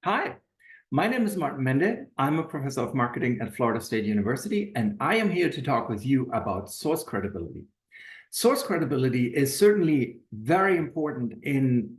Hi, my name is Mende. I'm a professor of marketing at Florida State University, and I am here to talk with you about source credibility. Source credibility is certainly very important in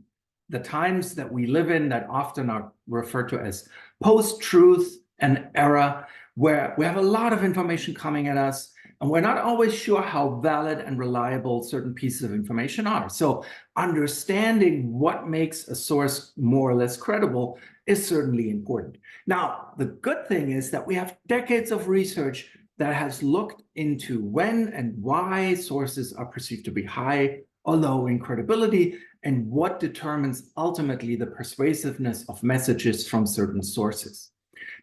the times that we live in that often are referred to as post-truth and era, where we have a lot of information coming at us, and we're not always sure how valid and reliable certain pieces of information are. So understanding what makes a source more or less credible is certainly important. Now, the good thing is that we have decades of research that has looked into when and why sources are perceived to be high or low in credibility, and what determines ultimately the persuasiveness of messages from certain sources.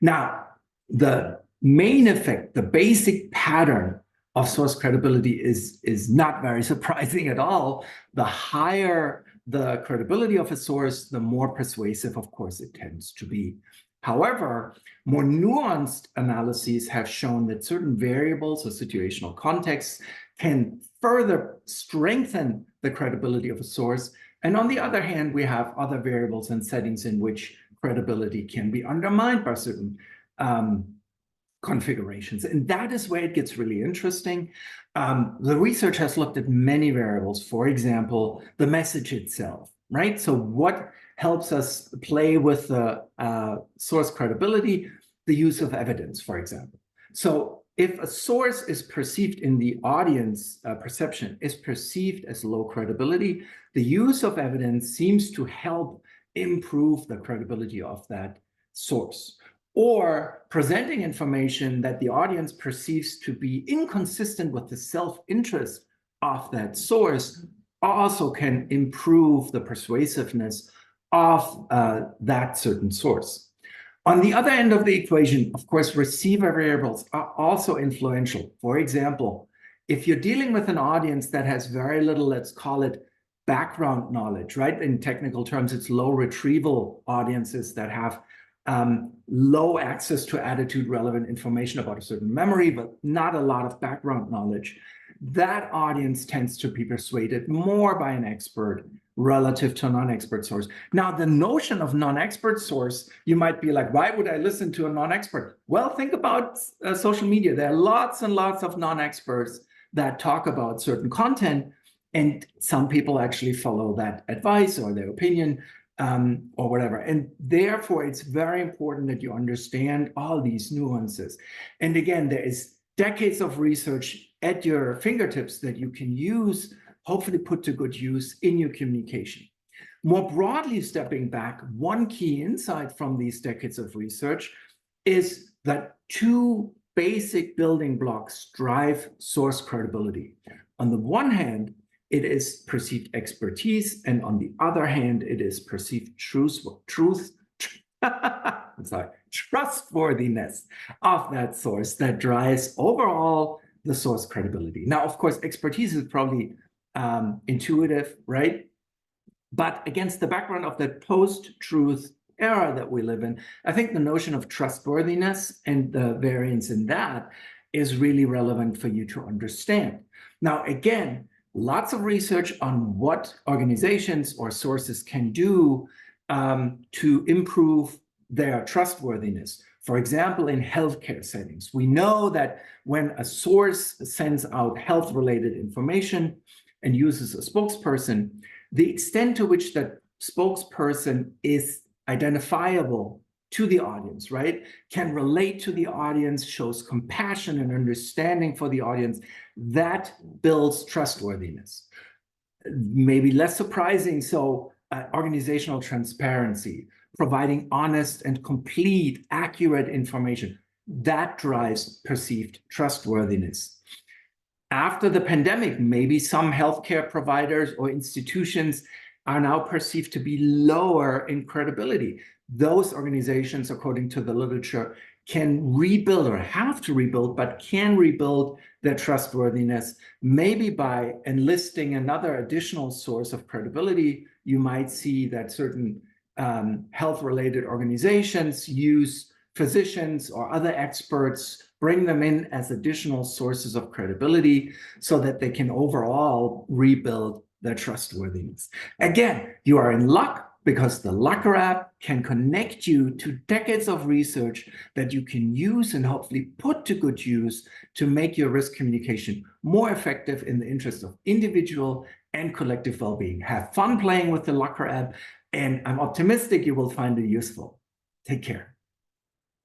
Now, the main effect, the basic pattern of source credibility is not very surprising at all. The higher the credibility of a source, the more persuasive, of course, it tends to be. However, more nuanced analyses have shown that certain variables or situational contexts can further strengthen the credibility of a source. And on the other hand, we have other variables and settings in which credibility can be undermined by certain configurations. And that is where it gets really interesting. The research has looked at many variables, for example, the message itself, right? So what helps us play with the source credibility? The use of evidence, for example. So if a source is perceived in the audience perception is perceived as low credibility, the use of evidence seems to help improve the credibility of that source. Or presenting information that the audience perceives to be inconsistent with the self-interest of that source also can improve the persuasiveness of that certain source. On the other end of the equation, of course, receiver variables are also influential. For example, if you're dealing with an audience that has very little, let's call it background knowledge, right? In technical terms, it's low retrieval audiences that have low access to attitude relevant information about a certain memory, but not a lot of background knowledge. That audience tends to be persuaded more by an expert relative to a non-expert source. Now, the notion of non-expert source, you might be like, why would I listen to a non-expert? Well, think about social media. There are lots and lots of non-experts that talk about certain content, and some people actually follow that advice or their opinion or whatever. And therefore, it's very important that you understand all these nuances. And again, there is decades of research at your fingertips that you can use, hopefully put to good use in your communication. More broadly, stepping back, one key insight from these decades of research is that two basic building blocks drive source credibility. On the one hand, it is perceived expertise, and on the other hand, it is perceived trustworthiness of that source that drives overall the source credibility. Now, of course, expertise is probably intuitive, right? But against the background of the post-truth era that we live in, I think the notion of trustworthiness and the variance in that is really relevant for you to understand. Now, again, lots of research on what organizations or sources can do to improve their trustworthiness. For example, in healthcare settings, we know that when a source sends out health-related information and uses a spokesperson, the extent to which that spokesperson is identifiable to the audience, right, can relate to the audience, shows compassion and understanding for the audience, that builds trustworthiness. Maybe less surprising, so organizational transparency, providing honest and complete, accurate information, that drives perceived trustworthiness. After the pandemic, maybe some healthcare providers or institutions are now perceived to be lower in credibility. Those organizations, according to the literature, can rebuild or have to rebuild, but can rebuild their trustworthiness, maybe by enlisting another additional source of credibility. You might see that certain health-related organizations use physicians or other experts, bring them in as additional sources of credibility so that they can overall rebuild their trustworthiness. Again, you are in luck because the Lucker app can connect you to decades of research that you can use and hopefully put to good use to make your risk communication more effective in the interest of individual and collective well-being. Have fun playing with the Lucker app, and I'm optimistic you will find it useful. Take care.